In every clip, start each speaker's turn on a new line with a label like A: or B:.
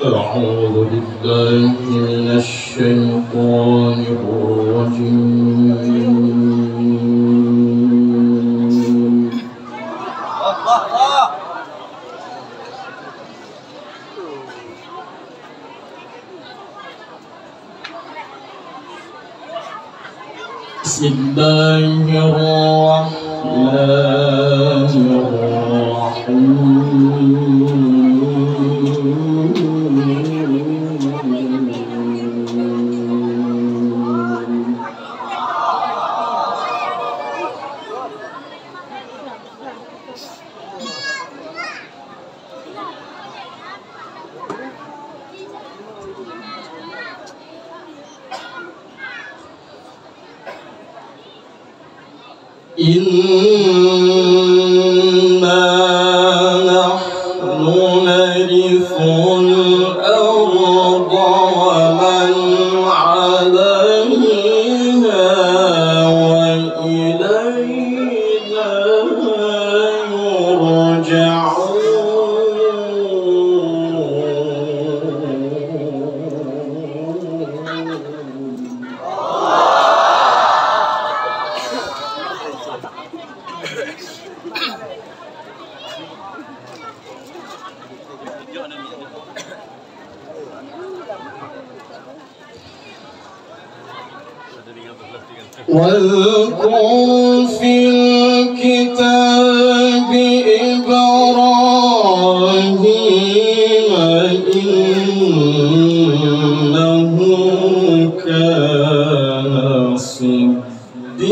A: أعوذ بالله من الشيطان الرجيم. بسم الله الرحمن الرحيم. إنا نحن نرث الأرض ومن عليها وإلينا يرجعون. واذكر في الكتاب إبراهيم إنه كان صديقا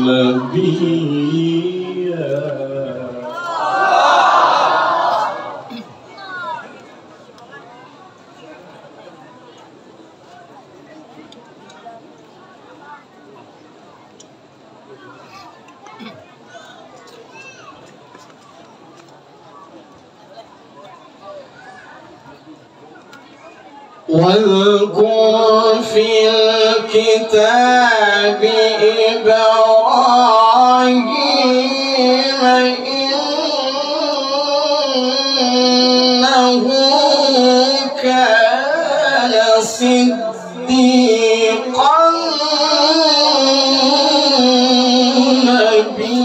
A: نبيا. واذكر في الكتاب إبراهيم إنه كان صديقا نبيا.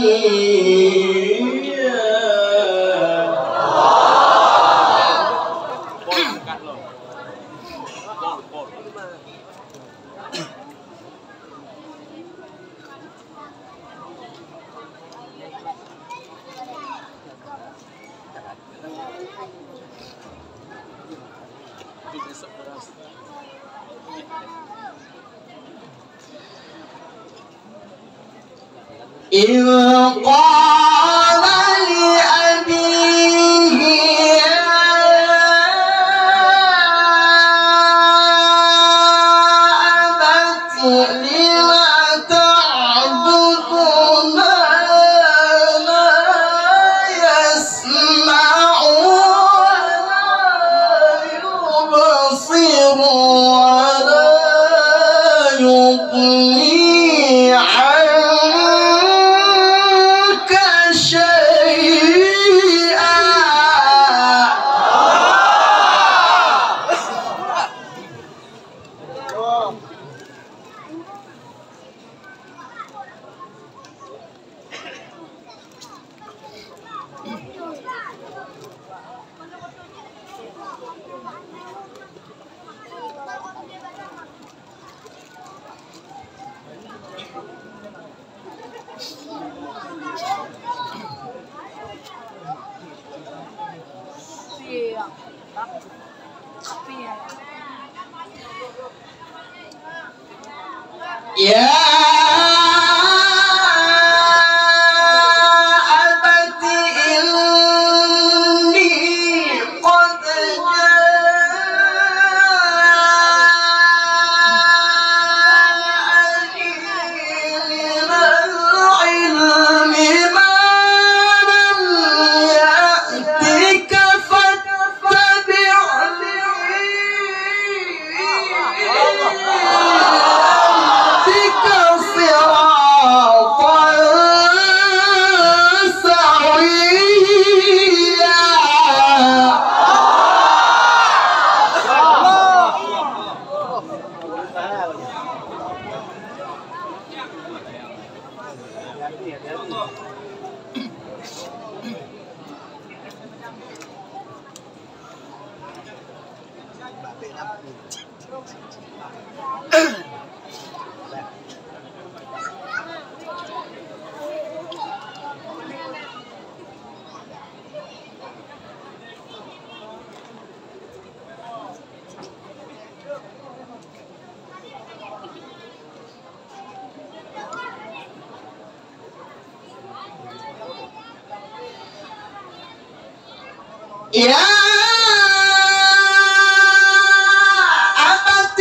A: إذ قال لأبيه يا أبت لم تعبد ما لا يسمع ولا يبصر ولا يغني عنك شيئا. يا أبت إني قد جاءني من العلم ما لم يأتك فاتبعني أهدك يا أبت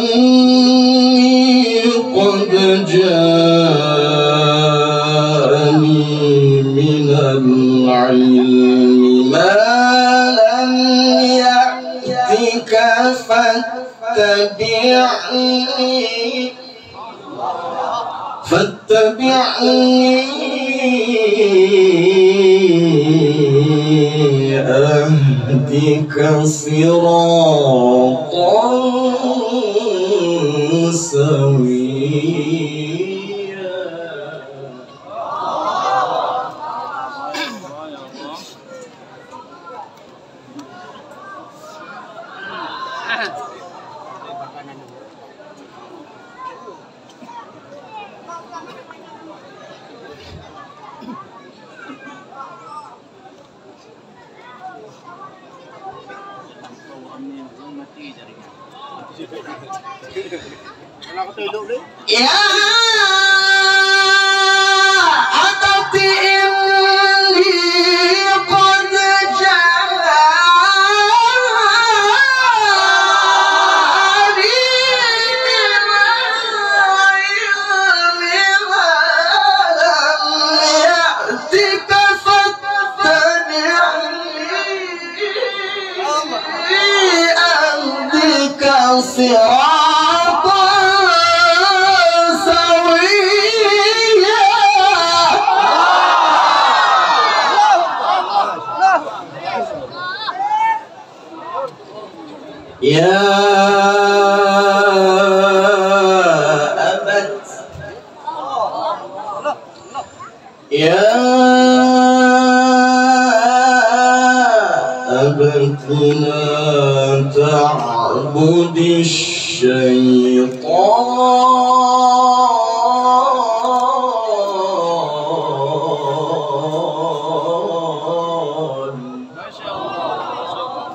A: إني قد جاءني من العلم بك فاتبعني إني قد جاءني من العلم ما لم يأتك فاتبعني أهدك صراطا سويا. Ya Abat inni qad ja'ani min al-'ilmi ma lam ya'tika fattabi'ni ahdika siratan sawiyya. Ya Abat يا أبت لا تعبد الشيطان. ما شاء الله.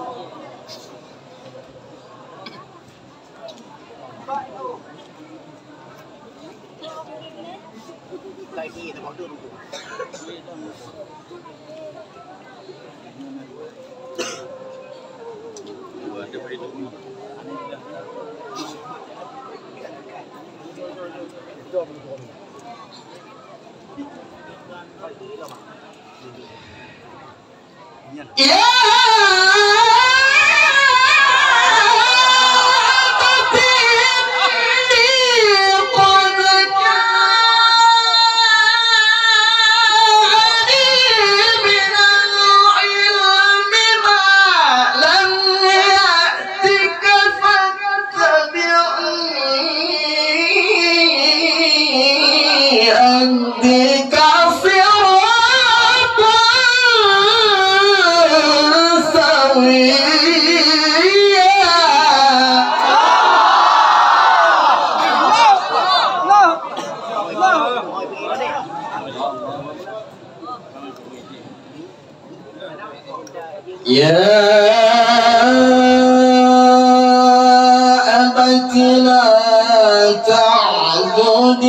A: يا أبت لا تعبد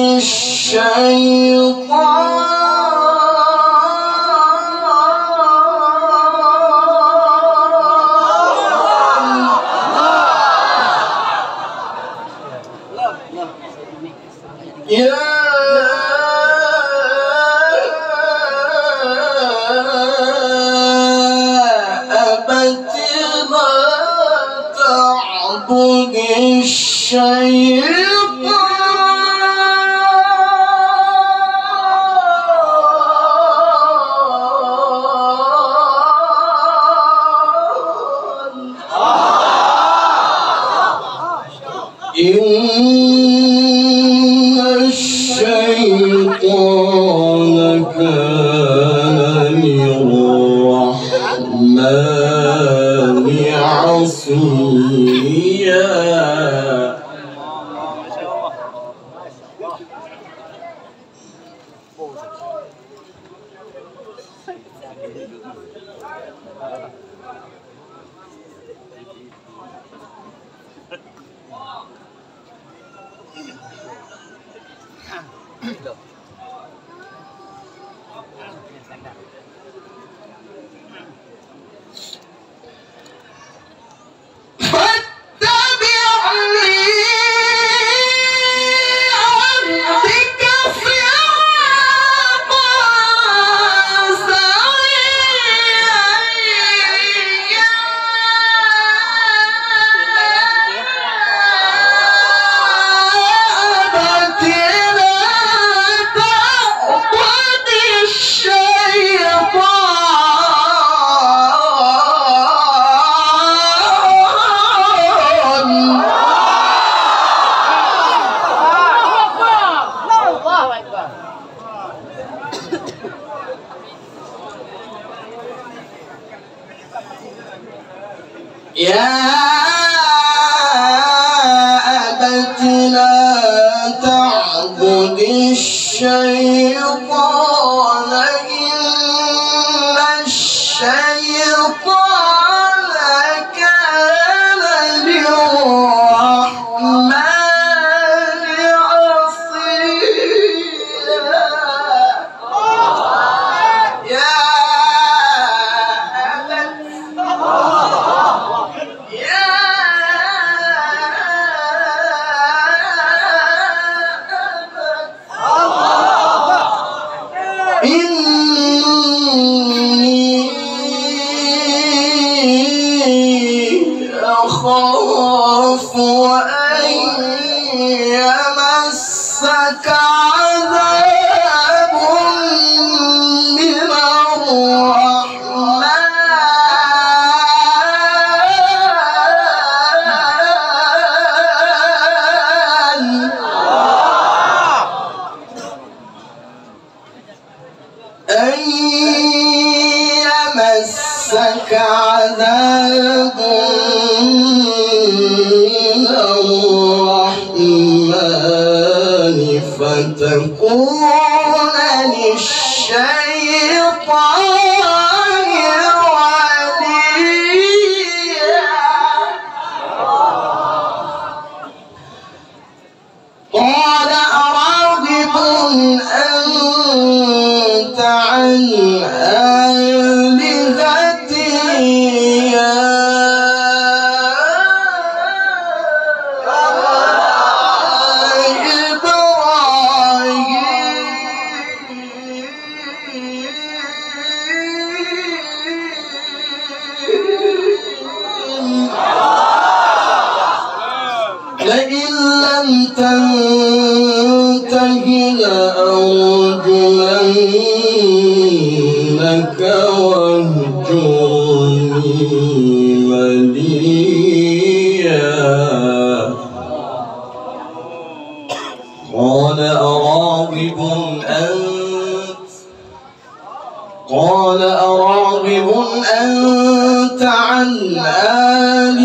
A: الشيطان. إن الشيطان كان للرحمن عصيا. يا أبت لا تعبد الشيطان إن الشيطان كان للرحمن أخاف أن يمسك عذاب من الرحمن عذاب من الرحمن فتكون للشيطان وليا. قال أراغب أنت عن آلهتي يا لئن لم تنته لأرجمنك واهجرني مليا. قال أراغب أنت عن آلهتي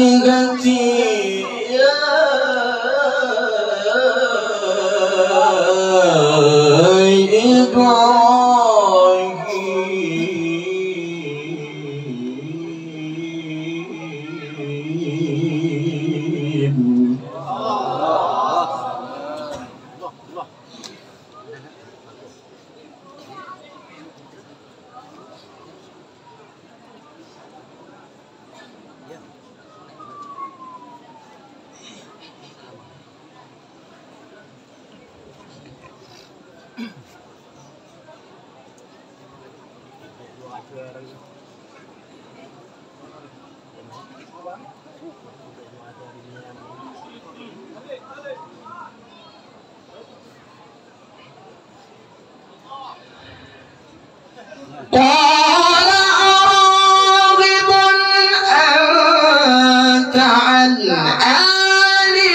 A: قال أراغب أنت عن آلهتي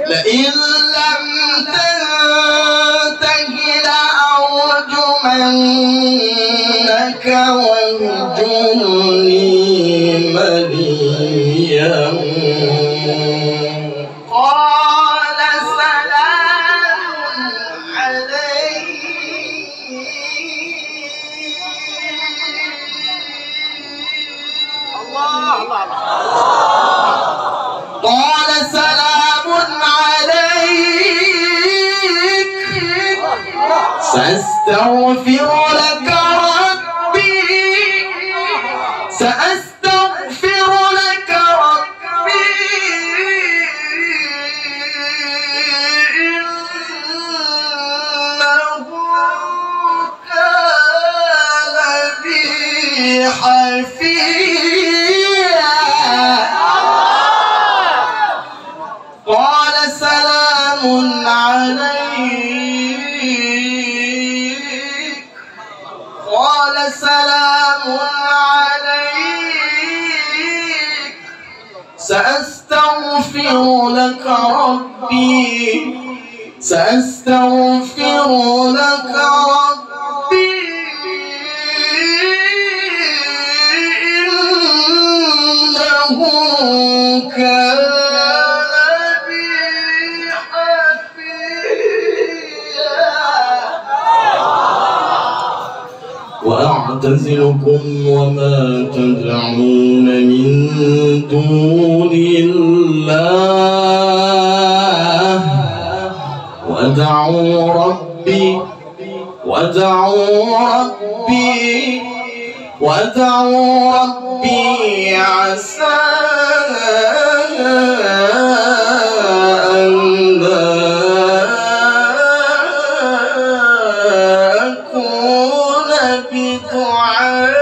A: لئن لم تنته لأرجمنك واهجرني مليا. قال سلام عليك. قال سلام عليك سأستغفر لك ربي إنه كان بي حفيا. قال سلام عليك. قال سلام عليك سأستغفر لك ربي إنه كان وأعتزلكم وما تدعون من دون الله وادعوا ربي عسى أن لا أكون بدعاء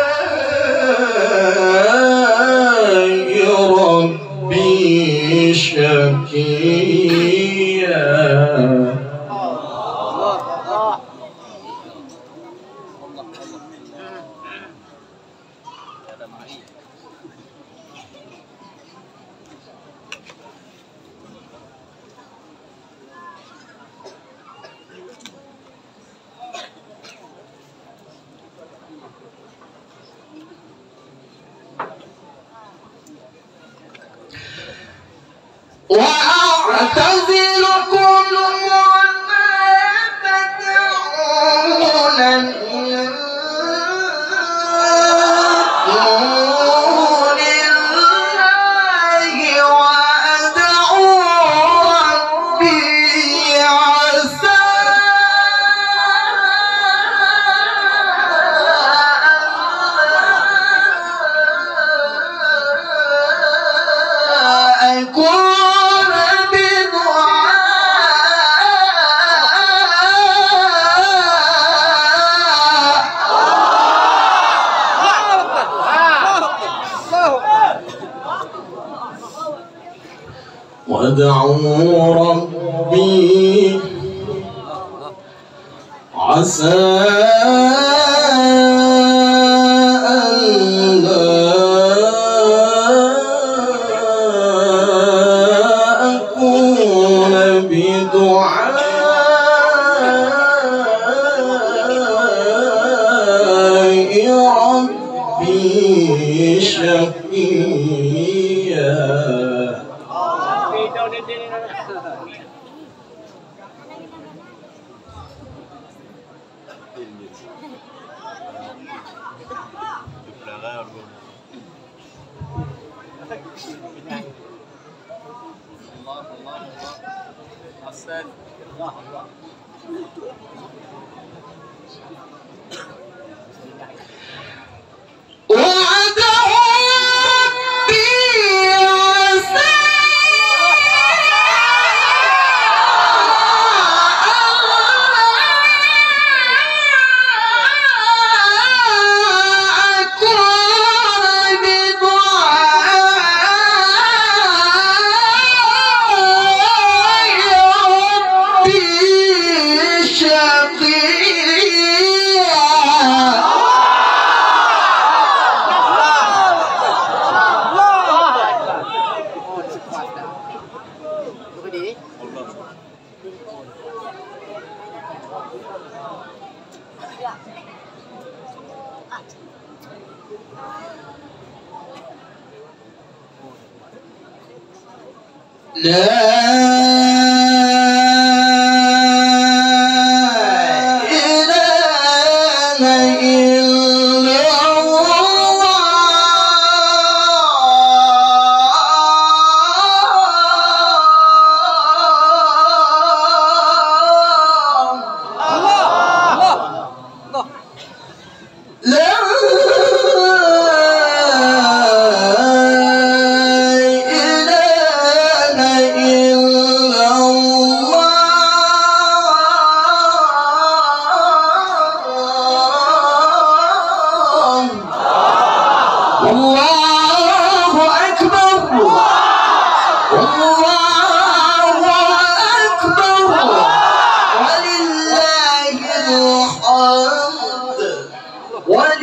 A: وأعتزلكم وما تدعون من دون الله وأدعو ربي عسى أكون وادعوا ربي عسى ألا أكون بدعاء ربي شقيا.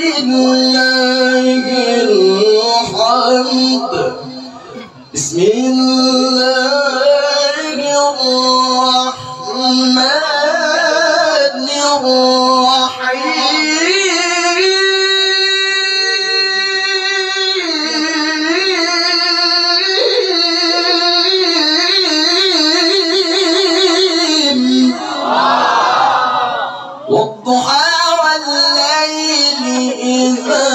A: ولله الحمد. بسم الله الرحمن الرحيم. والضحى والليل إذا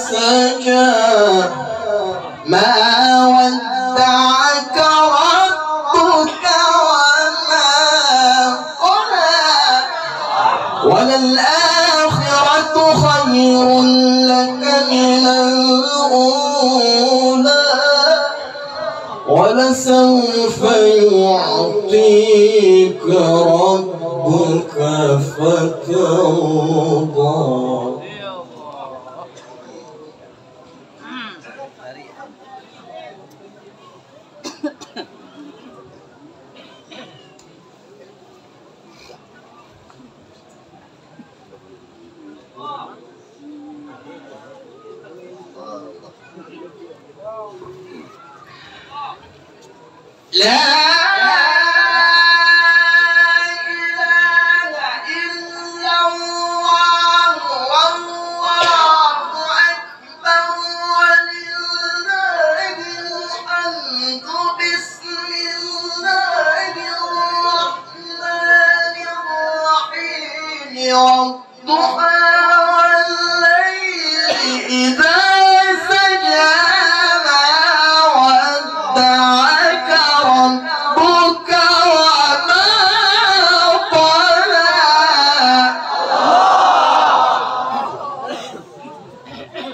A: سجى ما ودعك ربك وما قلى وللآخرة خير لك من الأولى ولسوف يعطيك ربك فترضى. لا بسم والضحى والليل إذا سجى ما ودعك ربك وما قلى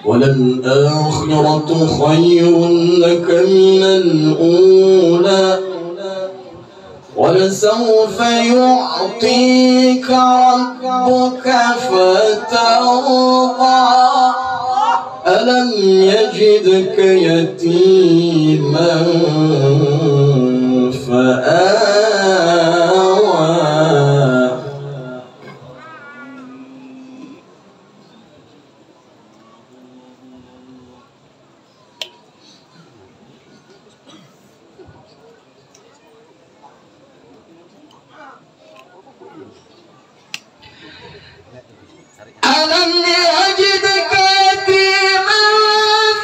A: وللآخرة خير لك من الأولى ولسوف يعطيك ربك فترضى ألم يجدك يتيما فآوى ألم يجدك يتيما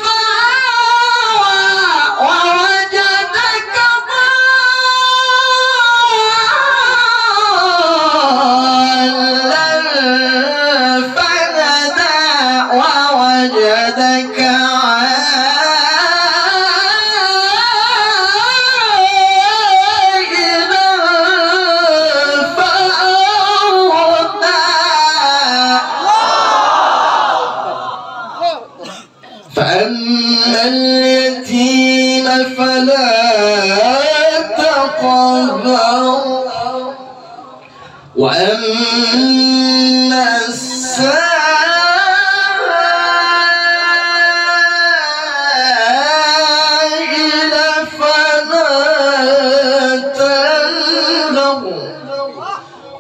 A: فآوى ووجدك ضالا فهدى ووجدك فأما اليتيم فلا تقهر وأما السائل فلا تنهر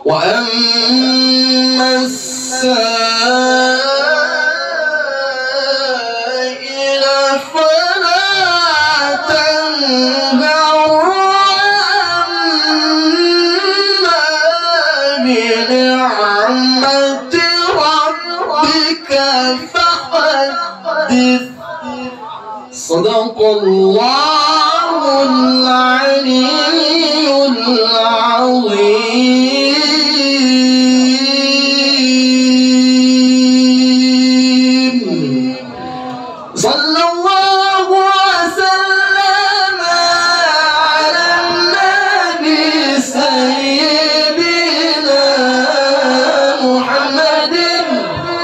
A: وأما السائل فلا تنهر وأما بنعمة ربك فحدث صدق الله العلي العظيم صلى الله وسلم على النبي سيدنا محمد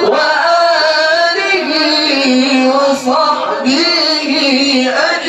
A: وآله وصحبه أجمعين.